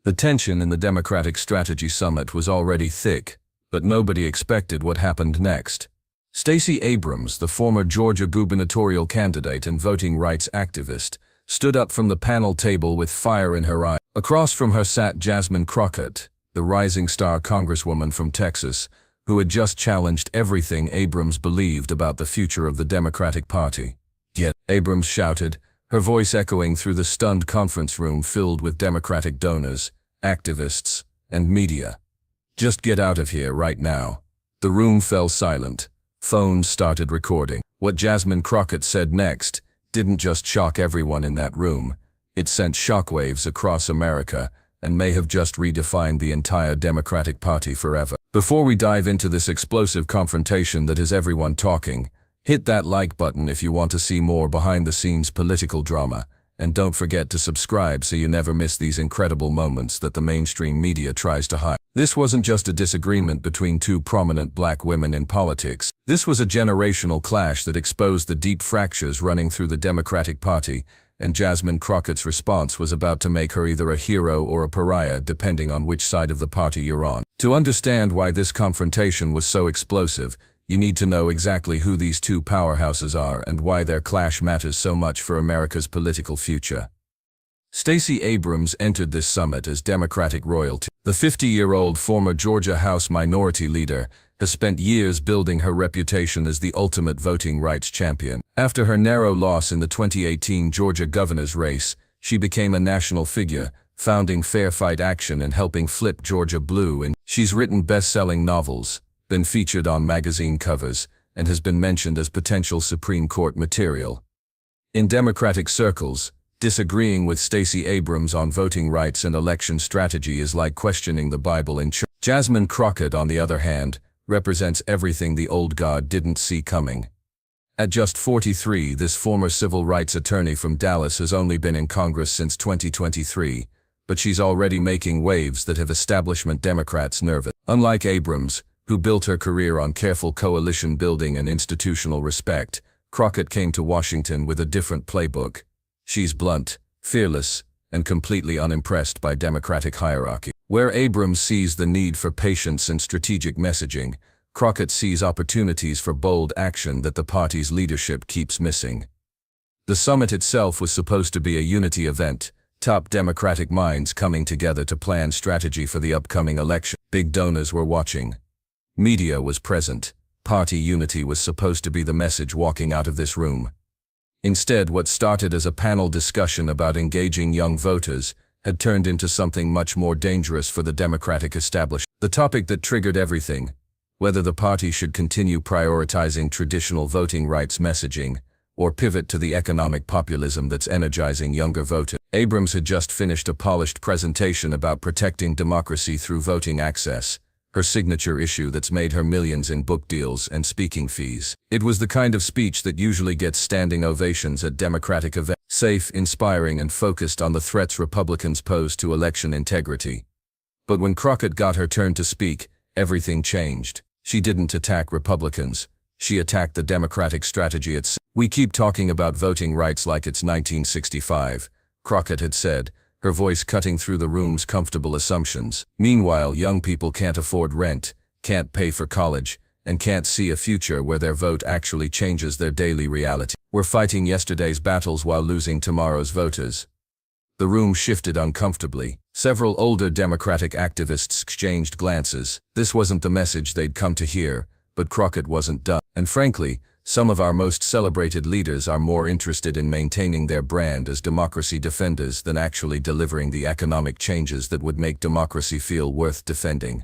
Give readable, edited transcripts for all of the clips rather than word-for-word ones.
The tension in the Democratic Strategy Summit was already thick, but nobody expected what happened next. Stacey Abrams, the former Georgia gubernatorial candidate and voting rights activist, stood up from the panel table with fire in her eye. Across from her sat Jasmine Crockett, the rising star congresswoman from Texas, who had just challenged everything Abrams believed about the future of the Democratic Party. Yet, Abrams shouted, her voice echoing through the stunned conference room filled with Democratic donors, activists, and media. Just get out of here right now. The room fell silent. Phones started recording. What Jasmine Crockett said next didn't just shock everyone in that room. It sent shockwaves across America and may have just redefined the entire Democratic Party forever. Before we dive into this explosive confrontation that has everyone talking, hit that like button if you want to see more behind-the-scenes political drama, and don't forget to subscribe so you never miss these incredible moments that the mainstream media tries to hide. This wasn't just a disagreement between two prominent black women in politics. This was a generational clash that exposed the deep fractures running through the Democratic Party, and Jasmine Crockett's response was about to make her either a hero or a pariah depending on which side of the party you're on. To understand why this confrontation was so explosive, you need to know exactly who these two powerhouses are and why their clash matters so much for America's political future. Stacey Abrams entered this summit as Democratic royalty. The 50-year-old former Georgia House Minority Leader has spent years building her reputation as the ultimate voting rights champion. After her narrow loss in the 2018 Georgia governor's race, she became a national figure, founding Fair Fight Action and helping flip Georgia blue, and she's written best-selling novels, been featured on magazine covers, and has been mentioned as potential Supreme Court material. In Democratic circles, disagreeing with Stacey Abrams on voting rights and election strategy is like questioning the Bible in church. Jasmine Crockett, on the other hand, represents everything the old guard didn't see coming. At just 43, this former civil rights attorney from Dallas has only been in Congress since 2023, but she's already making waves that have establishment Democrats nervous. Unlike Abrams, who built her career on careful coalition building and institutional respect, Crockett came to Washington with a different playbook. She's blunt, fearless, and completely unimpressed by Democratic hierarchy. Where Abrams sees the need for patience and strategic messaging, Crockett sees opportunities for bold action that the party's leadership keeps missing. The summit itself was supposed to be a unity event, top Democratic minds coming together to plan strategy for the upcoming election. Big donors were watching. Media was present. Party unity was supposed to be the message walking out of this room. Instead, what started as a panel discussion about engaging young voters had turned into something much more dangerous for the Democratic establishment. The topic that triggered everything, whether the party should continue prioritizing traditional voting rights messaging or pivot to the economic populism that's energizing younger voters. Abrams had just finished a polished presentation about protecting democracy through voting access, her signature issue that's made her millions in book deals and speaking fees. It was the kind of speech that usually gets standing ovations at Democratic events. Safe, inspiring, and focused on the threats Republicans pose to election integrity. But when Crockett got her turn to speak, everything changed. She didn't attack Republicans. She attacked the Democratic strategy itself. We keep talking about voting rights like it's 1965, Crockett had said, her voice cutting through the room's comfortable assumptions. Meanwhile, young people can't afford rent, can't pay for college, and can't see a future where their vote actually changes their daily reality. We're fighting yesterday's battles while losing tomorrow's voters. The room shifted uncomfortably. Several older Democratic activists exchanged glances. This wasn't the message they'd come to hear, but Crockett wasn't done. And frankly, some of our most celebrated leaders are more interested in maintaining their brand as democracy defenders than actually delivering the economic changes that would make democracy feel worth defending.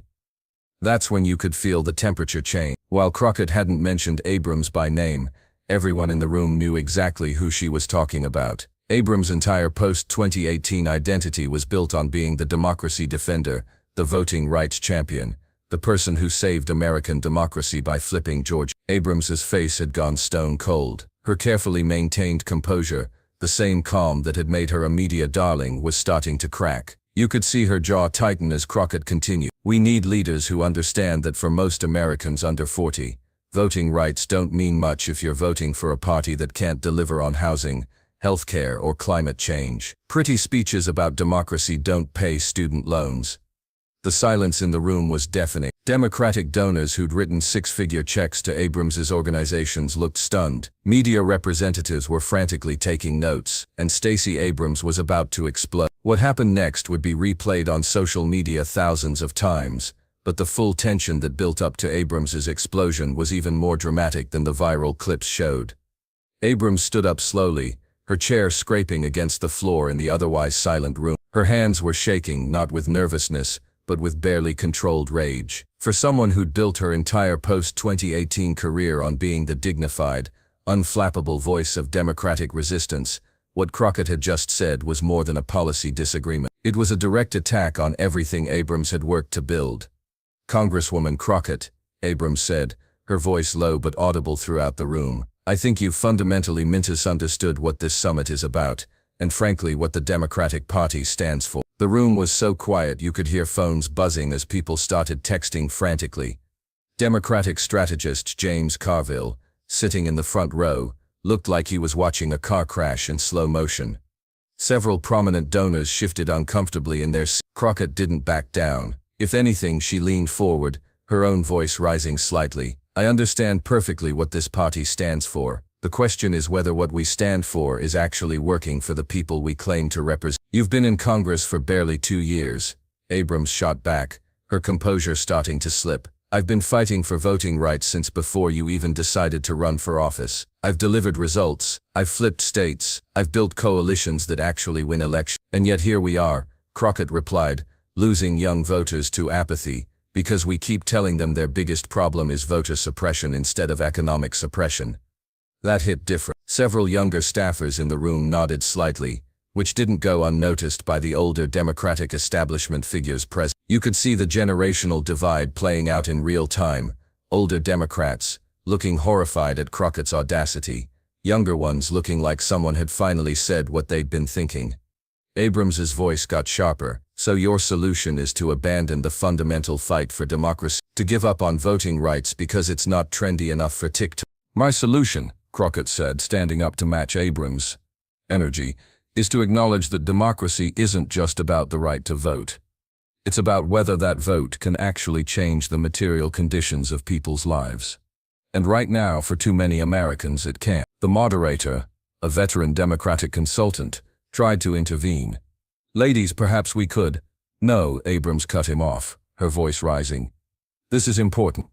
That's when you could feel the temperature change. While Crockett hadn't mentioned Abrams by name, everyone in the room knew exactly who she was talking about. Abrams' entire post-2018 identity was built on being the democracy defender, the voting rights champion, the person who saved American democracy by flipping Georgia. Abrams' face had gone stone cold. Her carefully maintained composure, the same calm that had made her a media darling, was starting to crack. You could see her jaw tighten as Crockett continued. We need leaders who understand that for most Americans under 40, voting rights don't mean much if you're voting for a party that can't deliver on housing, healthcare, or climate change. Pretty speeches about democracy don't pay student loans. The silence in the room was deafening. Democratic donors who'd written six-figure checks to Abrams's organizations looked stunned. Media representatives were frantically taking notes, and Stacey Abrams was about to explode. What happened next would be replayed on social media thousands of times, but the full tension that built up to Abrams's explosion was even more dramatic than the viral clips showed. Abrams stood up slowly, her chair scraping against the floor in the otherwise silent room. Her hands were shaking, not with nervousness, but with barely controlled rage. For someone who'd built her entire post-2018 career on being the dignified, unflappable voice of Democratic resistance, what Crockett had just said was more than a policy disagreement. It was a direct attack on everything Abrams had worked to build. "Congresswoman Crockett," Abrams said, her voice low but audible throughout the room, "I think you've fundamentally misunderstood what this summit is about, and frankly what the Democratic Party stands for." The room was so quiet you could hear phones buzzing as people started texting frantically. Democratic strategist James Carville, sitting in the front row, looked like he was watching a car crash in slow motion. Several prominent donors shifted uncomfortably in their seats. Crockett didn't back down. If anything, she leaned forward, her own voice rising slightly. "I understand perfectly what this party stands for. The question is whether what we stand for is actually working for the people we claim to represent." "You've been in Congress for barely 2 years," Abrams shot back, her composure starting to slip. "I've been fighting for voting rights since before you even decided to run for office. I've delivered results, I've flipped states, I've built coalitions that actually win elections. And yet here we are," Crockett replied, "losing young voters to apathy, because we keep telling them their biggest problem is voter suppression instead of economic suppression." That hit different. Several younger staffers in the room nodded slightly, which didn't go unnoticed by the older Democratic establishment figures present. You could see the generational divide playing out in real time. Older Democrats, looking horrified at Crockett's audacity, younger ones looking like someone had finally said what they'd been thinking. Abrams's voice got sharper. "So your solution is to abandon the fundamental fight for democracy, to give up on voting rights because it's not trendy enough for TikTok?" "My solution," Crockett said, standing up to match Abrams' energy, "is to acknowledge that democracy isn't just about the right to vote. It's about whether that vote can actually change the material conditions of people's lives. And right now, for too many Americans, it can't." The moderator, a veteran Democratic consultant, tried to intervene. "Ladies, perhaps we could—" "No," Abrams cut him off, her voice rising. "This is important.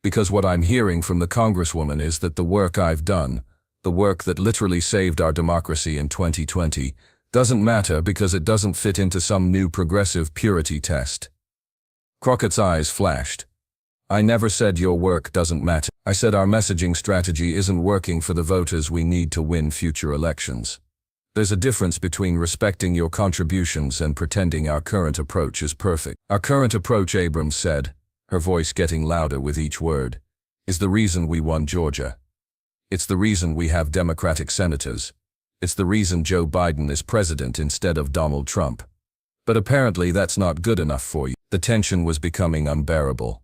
Because what I'm hearing from the Congresswoman is that the work I've done, the work that literally saved our democracy in 2020, doesn't matter because it doesn't fit into some new progressive purity test." Crockett's eyes flashed. "I never said your work doesn't matter. I said our messaging strategy isn't working for the voters we need to win future elections. There's a difference between respecting your contributions and pretending our current approach is perfect." "Our current approach," Abrams said, her voice getting louder with each word, "is the reason we won Georgia. It's the reason we have Democratic senators. It's the reason Joe Biden is president instead of Donald Trump. But apparently that's not good enough for you." The tension was becoming unbearable.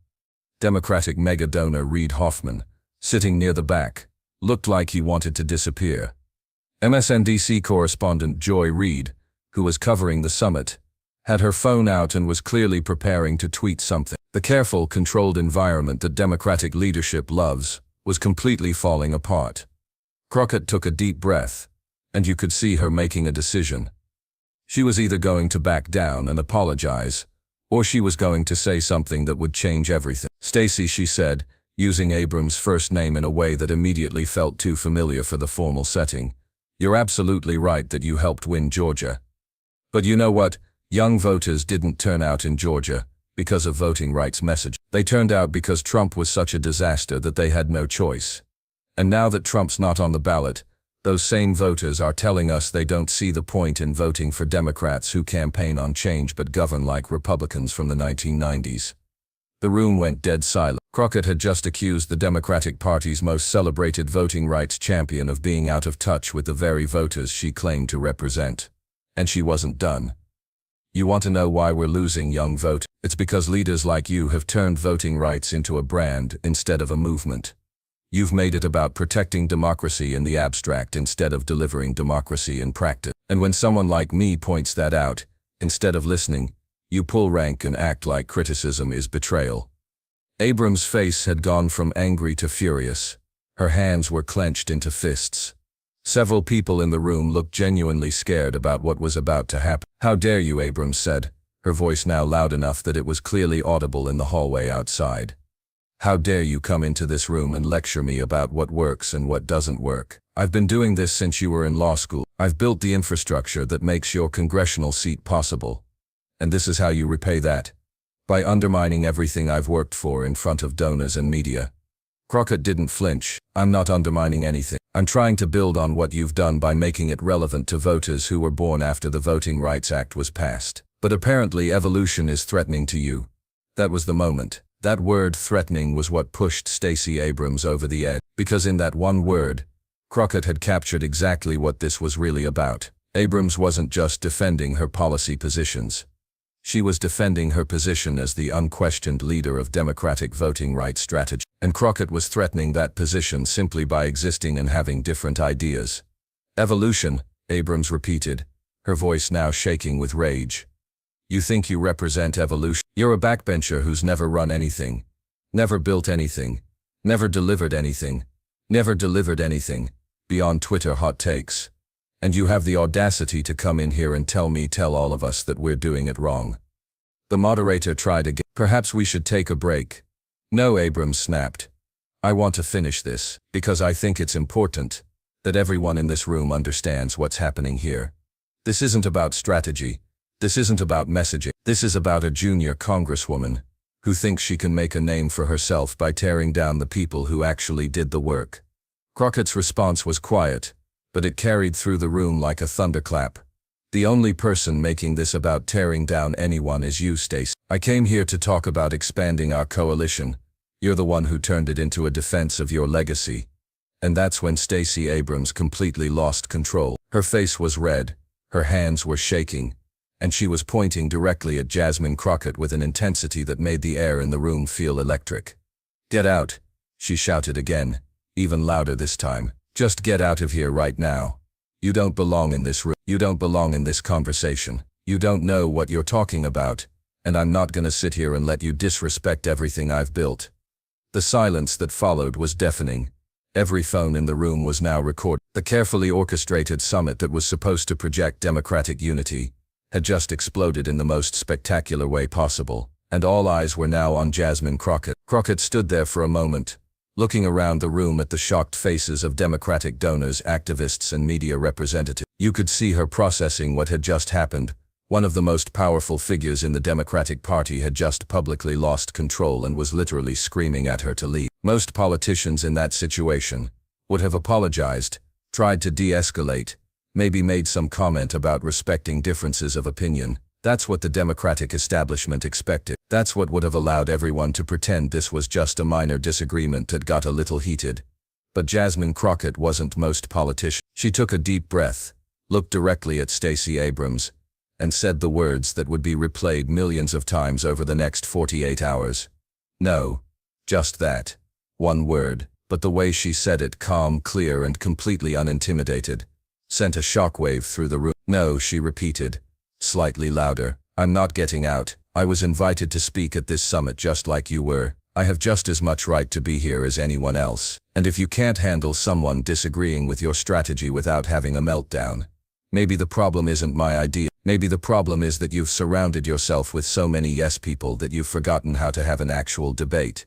Democratic mega-donor Reid Hoffman, sitting near the back, looked like he wanted to disappear. MSNBC correspondent Joy Reid, who was covering the summit, had her phone out and was clearly preparing to tweet something. The careful, controlled environment that Democratic leadership loves was completely falling apart. Crockett took a deep breath, and you could see her making a decision. She was either going to back down and apologize, or she was going to say something that would change everything. "Stacey," she said, using Abrams' first name in a way that immediately felt too familiar for the formal setting, "you're absolutely right that you helped win Georgia. But you know what? Young voters didn't turn out in Georgia because of voting rights message. They turned out because Trump was such a disaster that they had no choice. And now that Trump's not on the ballot, those same voters are telling us they don't see the point in voting for Democrats who campaign on change but govern like Republicans from the 1990s. The room went dead silent. Crockett had just accused the Democratic Party's most celebrated voting rights champion of being out of touch with the very voters she claimed to represent. And she wasn't done. "You want to know why we're losing young vote? It's because leaders like you have turned voting rights into a brand instead of a movement. You've made it about protecting democracy in the abstract instead of delivering democracy in practice. And when someone like me points that out, instead of listening, you pull rank and act like criticism is betrayal. Abrams' face had gone from angry to furious. Her hands were clenched into fists. Several people in the room looked genuinely scared about what was about to happen. "How dare you," Abrams said, her voice now loud enough that it was clearly audible in the hallway outside. "How dare you come into this room and lecture me about what works and what doesn't work? I've been doing this since you were in law school. I've built the infrastructure that makes your congressional seat possible. And this is how you repay that? By undermining everything I've worked for in front of donors and media." Crockett didn't flinch. "I'm not undermining anything. I'm trying to build on what you've done by making it relevant to voters who were born after the Voting Rights Act was passed. But apparently evolution is threatening to you." That was the moment. That word, threatening, was what pushed Stacey Abrams over the edge. Because in that one word, Crockett had captured exactly what this was really about. Abrams wasn't just defending her policy positions. She was defending her position as the unquestioned leader of Democratic voting rights strategy. And Crockett was threatening that position simply by existing and having different ideas. "Evolution," Abrams repeated, her voice now shaking with rage. "You think you represent evolution? You're a backbencher who's never run anything, never built anything, never delivered anything beyond Twitter hot takes. And you have the audacity to come in here and tell all of us that we're doing it wrong." The moderator tried again. "Perhaps we should take a break." "No," Abrams snapped. "I want to finish this, because I think it's important that everyone in this room understands what's happening here. This isn't about strategy. This isn't about messaging. This is about a junior congresswoman who thinks she can make a name for herself by tearing down the people who actually did the work." Crockett's response was quiet, but it carried through the room like a thunderclap. "The only person making this about tearing down anyone is you, Stacey. I came here to talk about expanding our coalition. You're the one who turned it into a defense of your legacy." And that's when Stacey Abrams completely lost control. Her face was red, her hands were shaking, and she was pointing directly at Jasmine Crockett with an intensity that made the air in the room feel electric. "Get out," she shouted again, even louder this time. "Just get out of here right now. You don't belong in this room. You don't belong in this conversation. You don't know what you're talking about, and I'm not gonna sit here and let you disrespect everything I've built." The silence that followed was deafening. Every phone in the room was now recording. The carefully orchestrated summit that was supposed to project Democratic unity had just exploded in the most spectacular way possible, and all eyes were now on Jasmine Crockett. Crockett stood there for a moment, looking around the room at the shocked faces of Democratic donors, activists, and media representatives. You could see her processing what had just happened. One of the most powerful figures in the Democratic Party had just publicly lost control and was literally screaming at her to leave. Most politicians in that situation would have apologized, tried to de-escalate, maybe made some comment about respecting differences of opinion. That's what the Democratic establishment expected. That's what would have allowed everyone to pretend this was just a minor disagreement that got a little heated. But Jasmine Crockett wasn't most politicians. She took a deep breath, looked directly at Stacey Abrams, and said the words that would be replayed millions of times over the next 48 hours. "No." Just that. One word. But the way she said it, calm, clear, and completely unintimidated, sent a shockwave through the room. "No," she repeated, slightly louder. "I'm not getting out. I was invited to speak at this summit just like you were. I have just as much right to be here as anyone else. And if you can't handle someone disagreeing with your strategy without having a meltdown, maybe the problem isn't my idea. Maybe the problem is that you've surrounded yourself with so many yes people that you've forgotten how to have an actual debate."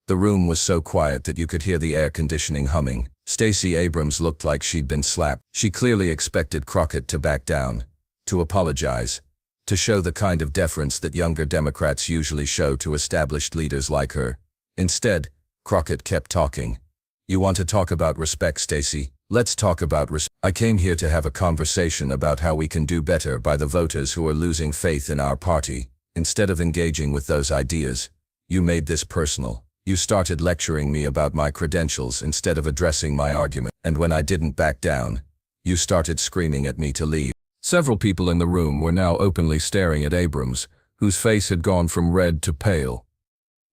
The room was so quiet that you could hear the air conditioning humming. Stacey Abrams looked like she'd been slapped. She clearly expected Crockett to back down, to apologize, to show the kind of deference that younger Democrats usually show to established leaders like her. Instead, Crockett kept talking. "You want to talk about respect, Stacey? Let's talk about respect. I came here to have a conversation about how we can do better by the voters who are losing faith in our party. Instead of engaging with those ideas, you made this personal. You started lecturing me about my credentials instead of addressing my argument. And when I didn't back down, you started screaming at me to leave." Several people in the room were now openly staring at Abrams, whose face had gone from red to pale.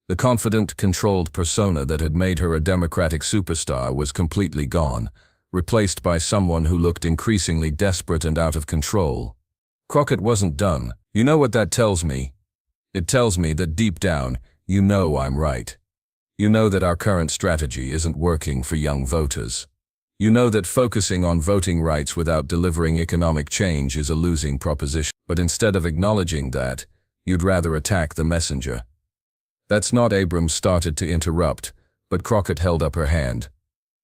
The confident, controlled persona that had made her a Democratic superstar was completely gone, replaced by someone who looked increasingly desperate and out of control. Crockett wasn't done. "You know what that tells me? It tells me that deep down, you know I'm right. You know that our current strategy isn't working for young voters. You know that focusing on voting rights without delivering economic change is a losing proposition. But instead of acknowledging that, you'd rather attack the messenger." "That's not." Abrams started to interrupt, but Crockett held up her hand.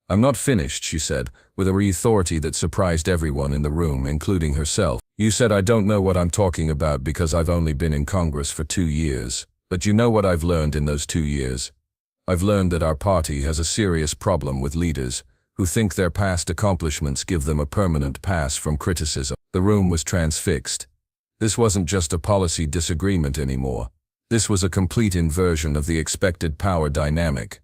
"I'm not finished," she said, with a authority that surprised everyone in the room, including herself. "You said I don't know what I'm talking about because I've only been in Congress for 2 years. But you know what I've learned in those 2 years? I've learned that our party has a serious problem with leaders who think their past accomplishments give them a permanent pass from criticism." The room was transfixed. This wasn't just a policy disagreement anymore. This was a complete inversion of the expected power dynamic.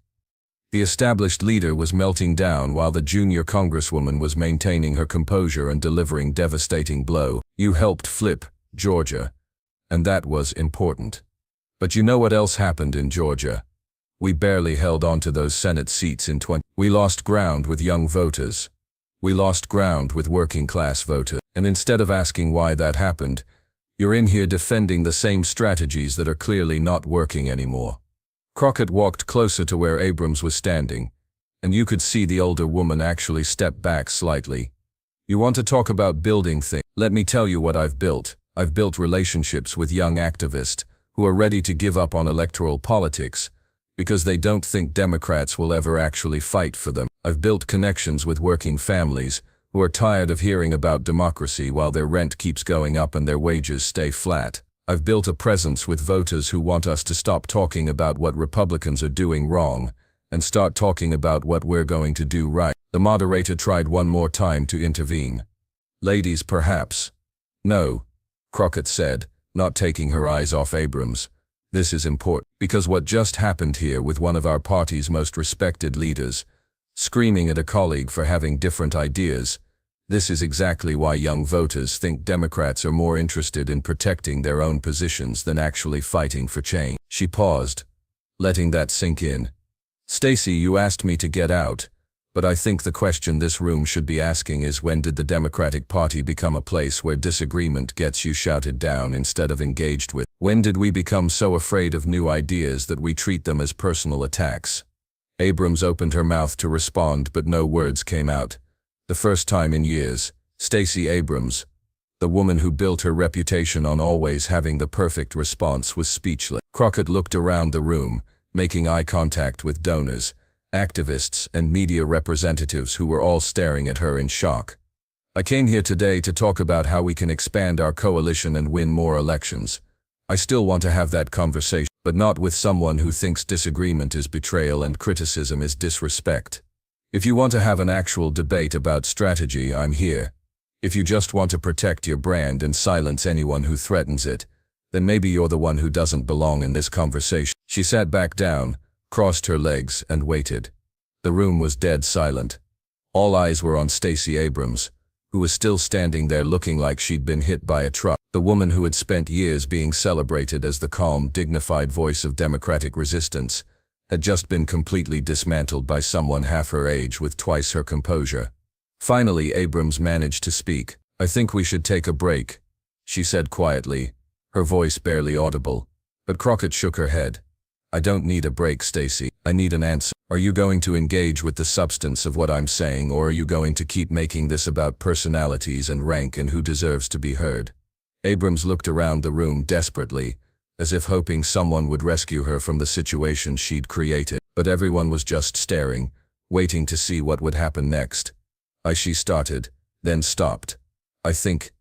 The established leader was melting down while the junior congresswoman was maintaining her composure and delivering devastating blow. "You helped flip Georgia, and that was important. But you know what else happened in Georgia? We barely held on to those Senate seats in 20. We lost ground with young voters. We lost ground with working-class voters. And instead of asking why that happened, you're in here defending the same strategies that are clearly not working anymore." Crockett walked closer to where Abrams was standing, and you could see the older woman actually step back slightly. "You want to talk about building things? Let me tell you what I've built. I've built relationships with young activists who are ready to give up on electoral politics because they don't think Democrats will ever actually fight for them. I've built connections with working families who are tired of hearing about democracy while their rent keeps going up and their wages stay flat. I've built a presence with voters who want us to stop talking about what Republicans are doing wrong and start talking about what we're going to do right." The moderator tried one more time to intervene. "Ladies, perhaps." "No," Crockett said, not taking her eyes off Abrams. "This is important, because what just happened here with one of our party's most respected leaders, screaming at a colleague for having different ideas, this is exactly why young voters think Democrats are more interested in protecting their own positions than actually fighting for change." She paused, letting that sink in. "Stacey, you asked me to get out, but I think the question this room should be asking is, when did the Democratic Party become a place where disagreement gets you shouted down instead of engaged with? When did we become so afraid of new ideas that we treat them as personal attacks?" Abrams opened her mouth to respond, but no words came out. The first time in years, Stacey Abrams, the woman who built her reputation on always having the perfect response, was speechless. Crockett looked around the room, making eye contact with donors, activists, and media representatives who were all staring at her in shock. "I came here today to talk about how we can expand our coalition and win more elections. I still want to have that conversation, but not with someone who thinks disagreement is betrayal and criticism is disrespect. If you want to have an actual debate about strategy, I'm here. If you just want to protect your brand and silence anyone who threatens it, then maybe you're the one who doesn't belong in this conversation." She sat back down, crossed her legs, and waited. The room was dead silent. All eyes were on Stacey Abrams, who was still standing there looking like she'd been hit by a truck. The woman who had spent years being celebrated as the calm, dignified voice of Democratic resistance had just been completely dismantled by someone half her age with twice her composure. Finally, Abrams managed to speak. "I think we should take a break," she said quietly, her voice barely audible. But Crockett shook her head. "I don't need a break, Stacey. I need an answer. Are you going to engage with the substance of what I'm saying, or are you going to keep making this about personalities and rank and who deserves to be heard?" Abrams looked around the room desperately, as if hoping someone would rescue her from the situation she'd created. But everyone was just staring, waiting to see what would happen next. She started, then stopped. I think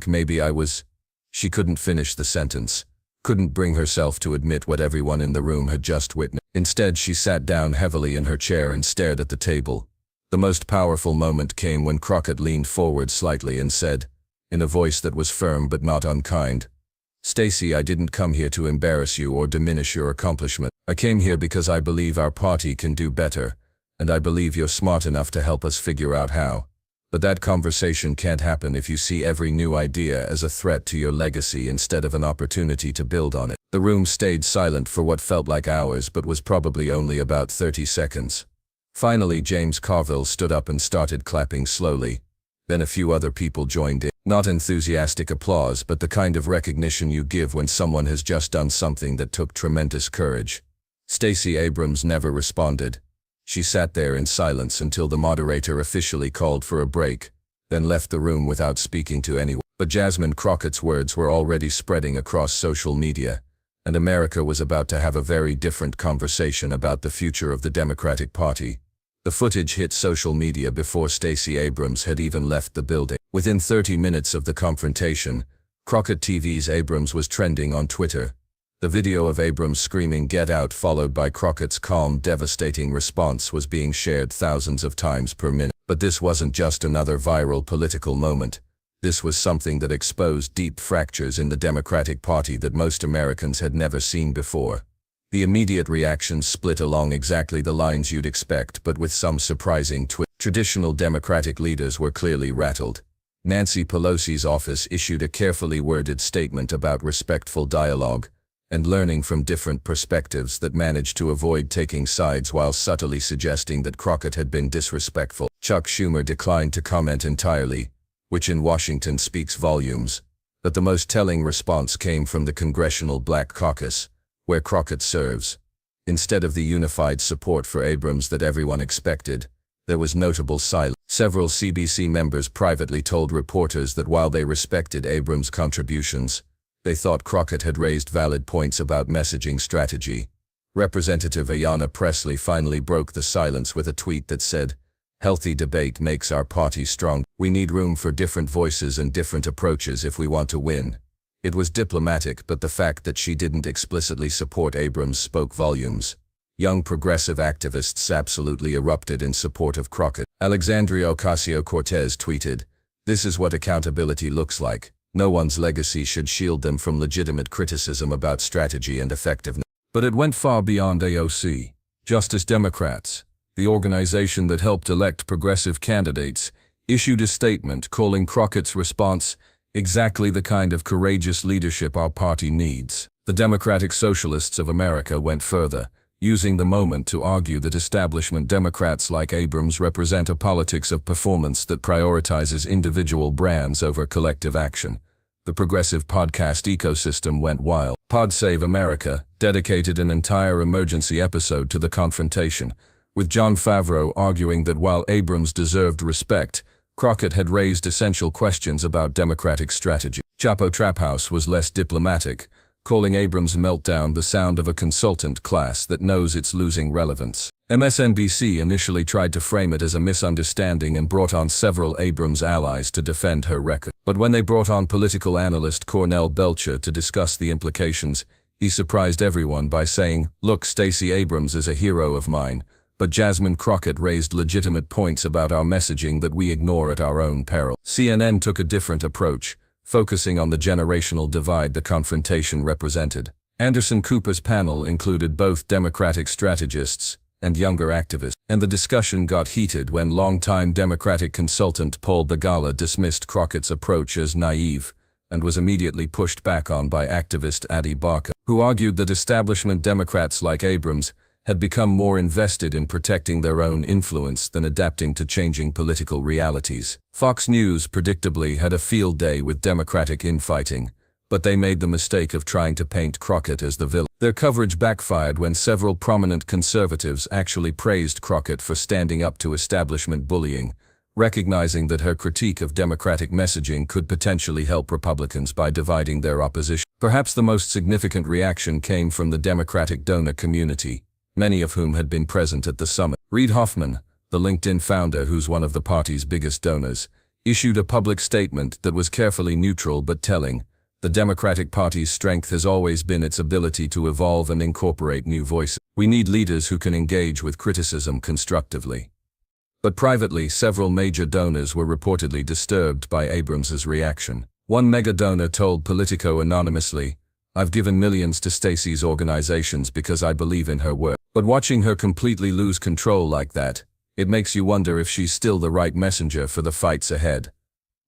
maybe I was..." She couldn't finish the sentence, couldn't bring herself to admit what everyone in the room had just witnessed. Instead, she sat down heavily in her chair and stared at the table. The most powerful moment came when Crockett leaned forward slightly and said, in a voice that was firm but not unkind, "Stacey, I didn't come here to embarrass you or diminish your accomplishment. I came here because I believe our party can do better, and I believe you're smart enough to help us figure out how. But that conversation can't happen if you see every new idea as a threat to your legacy instead of an opportunity to build on it." The room stayed silent for what felt like hours but was probably only about 30 seconds. Finally, James Carville stood up and started clapping slowly. Then a few other people joined in. Not enthusiastic applause, but the kind of recognition you give when someone has just done something that took tremendous courage. Stacey Abrams never responded. She sat there in silence until the moderator officially called for a break, then left the room without speaking to anyone. But Jasmine Crockett's words were already spreading across social media, and America was about to have a very different conversation about the future of the Democratic Party. The footage hit social media before Stacey Abrams had even left the building. Within 30 minutes of the confrontation, Crockett TV's Abrams was trending on Twitter. The video of Abrams screaming "Get out," followed by Crockett's calm, devastating response, was being shared thousands of times per minute. But this wasn't just another viral political moment. This was something that exposed deep fractures in the Democratic Party that most Americans had never seen before. The immediate reactions split along exactly the lines you'd expect, but with some surprising twists. Traditional Democratic leaders were clearly rattled. Nancy Pelosi's office issued a carefully worded statement about respectful dialogue and learning from different perspectives that managed to avoid taking sides while subtly suggesting that Crockett had been disrespectful. Chuck Schumer declined to comment entirely, which in Washington speaks volumes. But the most telling response came from the Congressional Black Caucus, where Crockett serves. Instead of the unified support for Abrams that everyone expected, there was notable silence. Several CBC members privately told reporters that while they respected Abrams' contributions, they thought Crockett had raised valid points about messaging strategy. Representative Ayanna Pressley finally broke the silence with a tweet that said, "Healthy debate makes our party strong. We need room for different voices and different approaches if we want to win." It was diplomatic, but the fact that she didn't explicitly support Abrams spoke volumes. Young progressive activists absolutely erupted in support of Crockett. Alexandria Ocasio-Cortez tweeted, "This is what accountability looks like. No one's legacy should shield them from legitimate criticism about strategy and effectiveness." But it went far beyond AOC. Justice Democrats, the organization that helped elect progressive candidates, issued a statement calling Crockett's response exactly the kind of courageous leadership our party needs. The Democratic Socialists of America went further, using the moment to argue that establishment Democrats like Abrams represent a politics of performance that prioritizes individual brands over collective action. The progressive podcast ecosystem went wild. Pod Save America dedicated an entire emergency episode to the confrontation, with Jon Favreau arguing that while Abrams deserved respect, Crockett had raised essential questions about Democratic strategy. Chapo Trap House was less diplomatic, calling Abrams' meltdown the sound of a consultant class that knows it's losing relevance. MSNBC initially tried to frame it as a misunderstanding and brought on several Abrams allies to defend her record. But when they brought on political analyst Cornell Belcher to discuss the implications, he surprised everyone by saying, "Look, Stacey Abrams is a hero of mine, but Jasmine Crockett raised legitimate points about our messaging that we ignore at our own peril." CNN took a different approach, focusing on the generational divide the confrontation represented. Anderson Cooper's panel included both Democratic strategists and younger activists, and the discussion got heated when longtime Democratic consultant Paul Begala dismissed Crockett's approach as naive and was immediately pushed back on by activist Addie Barker, who argued that establishment Democrats like Abrams had become more invested in protecting their own influence than adapting to changing political realities. Fox News, predictably, had a field day with Democratic infighting, but they made the mistake of trying to paint Crockett as the villain. Their coverage backfired when several prominent conservatives actually praised Crockett for standing up to establishment bullying, recognizing that her critique of Democratic messaging could potentially help Republicans by dividing their opposition. Perhaps the most significant reaction came from the Democratic donor community, many of whom had been present at the summit. Reid Hoffman, the LinkedIn founder who's one of the party's biggest donors, issued a public statement that was carefully neutral but telling. The Democratic Party's strength has always been its ability to evolve and incorporate new voices. We need leaders who can engage with criticism constructively. But privately, several major donors were reportedly disturbed by Abrams's reaction. One mega donor told Politico anonymously, "I've given millions to Stacey's organizations because I believe in her work. But watching her completely lose control like that, it makes you wonder if she's still the right messenger for the fights ahead."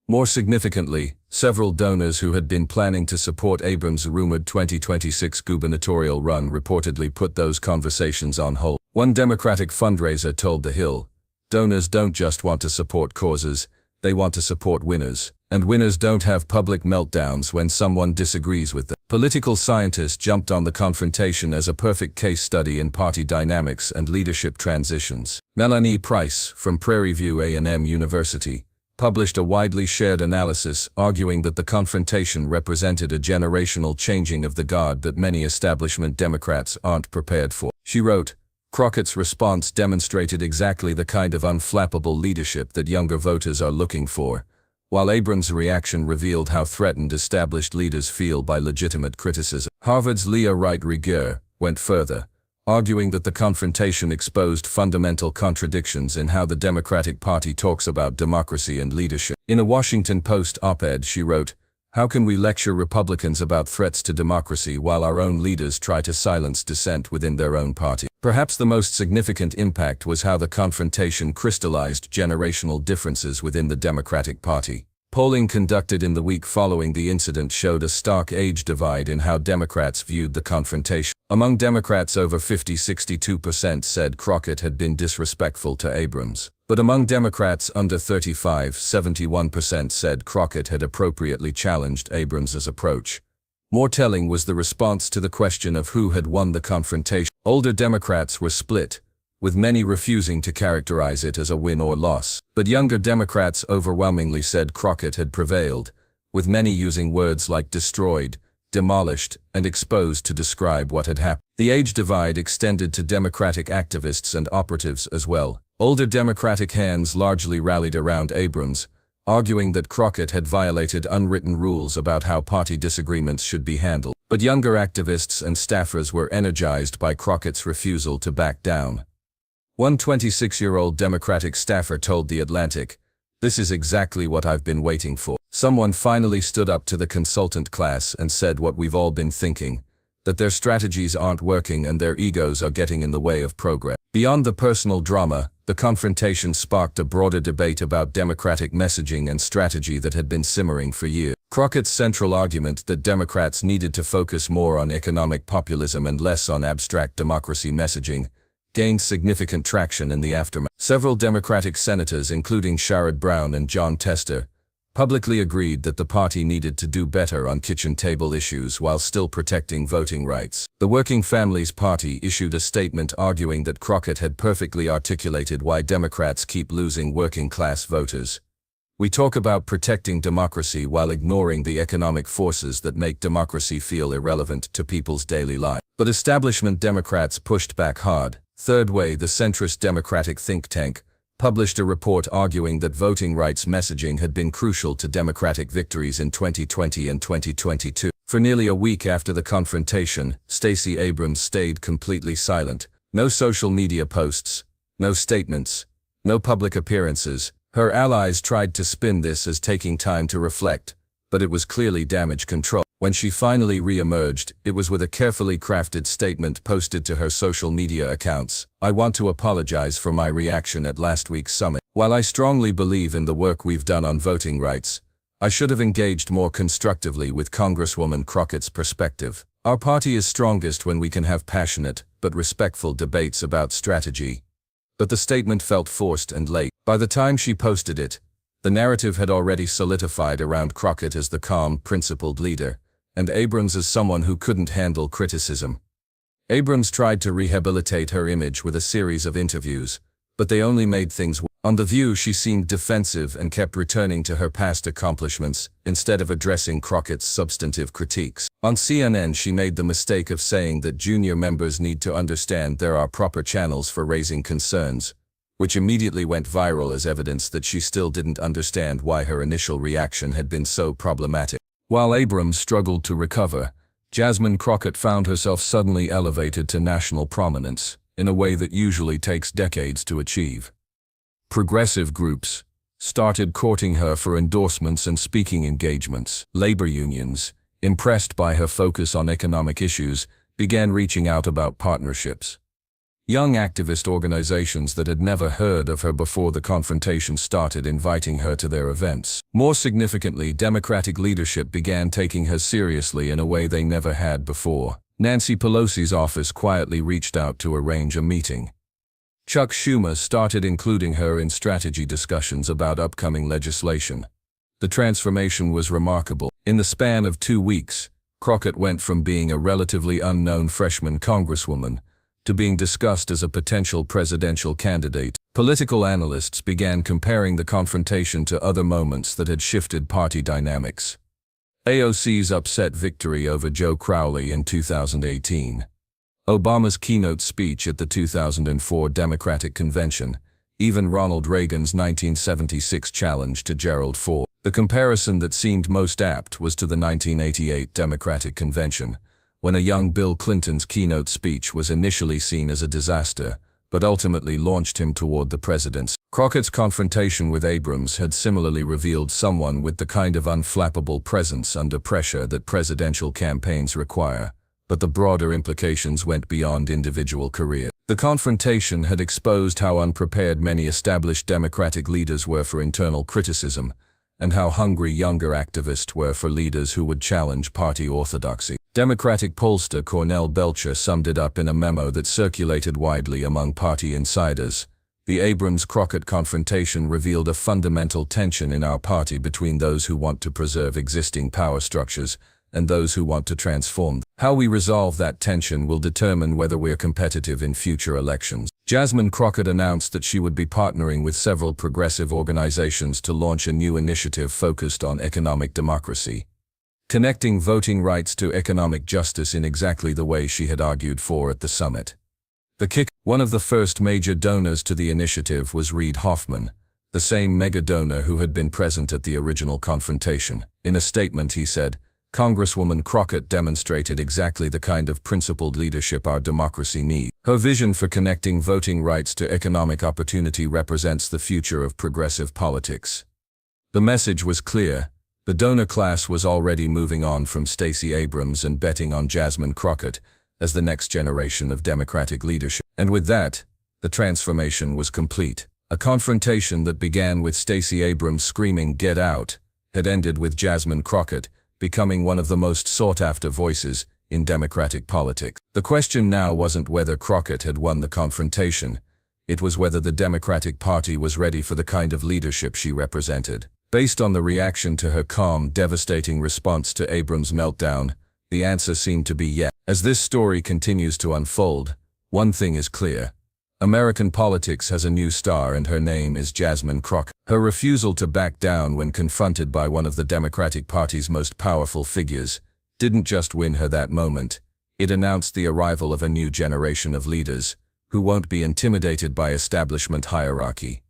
More significantly, Several donors who had been planning to support Abrams' rumored 2026 gubernatorial run reportedly put those conversations on hold. One Democratic fundraiser told The Hill, "Donors don't just want to support causes, they want to support winners. And winners don't have public meltdowns when someone disagrees with them." Political scientists jumped on the confrontation as a perfect case study in party dynamics and leadership transitions. Melanie Price, from Prairie View A&M University, published a widely shared analysis arguing that the confrontation represented a generational changing of the guard that many establishment Democrats aren't prepared for. She wrote, "Crockett's response demonstrated exactly the kind of unflappable leadership that younger voters are looking for, while Abrams' reaction revealed how threatened established leaders feel by legitimate criticism." Harvard's Leah Wright-Rigueur went further, arguing that the confrontation exposed fundamental contradictions in how the Democratic Party talks about democracy and leadership. In a Washington Post op-ed, she wrote, "How can we lecture Republicans about threats to democracy while our own leaders try to silence dissent within their own party?" Perhaps the most significant impact was how the confrontation crystallized generational differences within the Democratic Party. Polling conducted in the week following the incident showed a stark age divide in how Democrats viewed the confrontation. Among Democrats over 50, 62% said Crockett had been disrespectful to Abrams. But among Democrats under 35, 71% said Crockett had appropriately challenged Abrams' approach. More telling was the response to the question of who had won the confrontation. Older Democrats were split, with many refusing to characterize it as a win or loss. But younger Democrats overwhelmingly said Crockett had prevailed, with many using words like destroyed, demolished, and exposed to describe what had happened. The age divide extended to Democratic activists and operatives as well. Older Democratic hands largely rallied around Abrams, arguing that Crockett had violated unwritten rules about how party disagreements should be handled. But younger activists and staffers were energized by Crockett's refusal to back down. One 26-year-old Democratic staffer told The Atlantic, "This is exactly what I've been waiting for." Someone finally stood up to the consultant class and said what we've all been thinking, that their strategies aren't working and their egos are getting in the way of progress. Beyond the personal drama, the confrontation sparked a broader debate about Democratic messaging and strategy that had been simmering for years. Crockett's central argument that Democrats needed to focus more on economic populism and less on abstract democracy messaging gained significant traction in the aftermath. Several Democratic senators, including Sherrod Brown and John Tester, publicly agreed that the party needed to do better on kitchen table issues while still protecting voting rights. The Working Families Party issued a statement arguing that Crockett had perfectly articulated why Democrats keep losing working-class voters. "We talk about protecting democracy while ignoring the economic forces that make democracy feel irrelevant to people's daily lives." But establishment Democrats pushed back hard. Third Way, the centrist Democratic think tank, published a report arguing that voting rights messaging had been crucial to Democratic victories in 2020 and 2022. For nearly a week after the confrontation, Stacey Abrams stayed completely silent. No social media posts, no statements, no public appearances. Her allies tried to spin this as taking time to reflect, but it was clearly damage control. When she finally re-emerged, it was with a carefully crafted statement posted to her social media accounts. "I want to apologize for my reaction at last week's summit. While I strongly believe in the work we've done on voting rights, I should have engaged more constructively with Congresswoman Crockett's perspective. Our party is strongest when we can have passionate but respectful debates about strategy." But the statement felt forced and late. By the time she posted it, the narrative had already solidified around Crockett as the calm, principled leader, and Abrams as someone who couldn't handle criticism. Abrams tried to rehabilitate her image with a series of interviews, but they only made things worse. On The View, she seemed defensive and kept returning to her past accomplishments, instead of addressing Crockett's substantive critiques. On CNN, she made the mistake of saying that junior members need to understand there are proper channels for raising concerns, which immediately went viral as evidence that she still didn't understand why her initial reaction had been so problematic. While Abrams struggled to recover, Jasmine Crockett found herself suddenly elevated to national prominence, in a way that usually takes decades to achieve. Progressive groups started courting her for endorsements and speaking engagements. Labor unions, impressed by her focus on economic issues, began reaching out about partnerships. Young activist organizations that had never heard of her before the confrontation started inviting her to their events. More significantly, Democratic leadership began taking her seriously in a way they never had before. Nancy Pelosi's office quietly reached out to arrange a meeting. Chuck Schumer started including her in strategy discussions about upcoming legislation. The transformation was remarkable. In the span of 2 weeks, Crockett went from being a relatively unknown freshman congresswoman to being discussed as a potential presidential candidate. Political analysts began comparing the confrontation to other moments that had shifted party dynamics. AOC's upset victory over Joe Crowley in 2018. Obama's keynote speech at the 2004 Democratic Convention. Even Ronald Reagan's 1976 challenge to Gerald Ford. The comparison that seemed most apt was to the 1988 Democratic Convention, when a young Bill Clinton's keynote speech was initially seen as a disaster, but ultimately launched him toward the presidency. Crockett's confrontation with Abrams had similarly revealed someone with the kind of unflappable presence under pressure that presidential campaigns require, but the broader implications went beyond individual career. The confrontation had exposed how unprepared many established Democratic leaders were for internal criticism, and how hungry younger activists were for leaders who would challenge party orthodoxy. Democratic pollster Cornell Belcher summed it up in a memo that circulated widely among party insiders. The Abrams-Crockett confrontation revealed a fundamental tension in our party between those who want to preserve existing power structures and those who want to transform them. How we resolve that tension will determine whether we're competitive in future elections. Jasmine Crockett announced that she would be partnering with several progressive organizations to launch a new initiative focused on economic democracy, connecting voting rights to economic justice in exactly the way she had argued for at the summit. One of the first major donors to the initiative was Reid Hoffman, the same mega donor who had been present at the original confrontation. In a statement he said, "Congresswoman Crockett demonstrated exactly the kind of principled leadership our democracy needs. Her vision for connecting voting rights to economic opportunity represents the future of progressive politics." The message was clear. The donor class was already moving on from Stacey Abrams and betting on Jasmine Crockett as the next generation of Democratic leadership. And with that, the transformation was complete. A confrontation that began with Stacey Abrams screaming "Get out" had ended with Jasmine Crockett becoming one of the most sought-after voices in Democratic politics. The question now wasn't whether Crockett had won the confrontation, it was whether the Democratic Party was ready for the kind of leadership she represented. Based on the reaction to her calm, devastating response to Abrams' meltdown, the answer seemed to be yes. As this story continues to unfold, one thing is clear. American politics has a new star and her name is Jasmine Crockett. Her refusal to back down when confronted by one of the Democratic Party's most powerful figures didn't just win her that moment, it announced the arrival of a new generation of leaders who won't be intimidated by establishment hierarchy.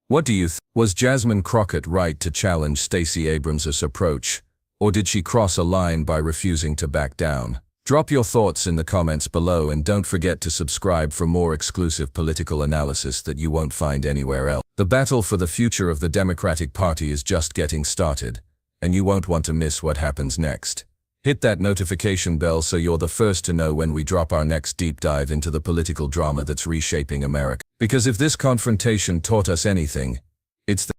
What do you think? Was Jasmine Crockett right to challenge Stacey Abrams' approach, or did she cross a line by refusing to back down? Drop your thoughts in the comments below and don't forget to subscribe for more exclusive political analysis that you won't find anywhere else. The battle for the future of the Democratic Party is just getting started, and you won't want to miss what happens next. Hit that notification bell so you're the first to know when we drop our next deep dive into the political drama that's reshaping America. Because if this confrontation taught us anything, it's that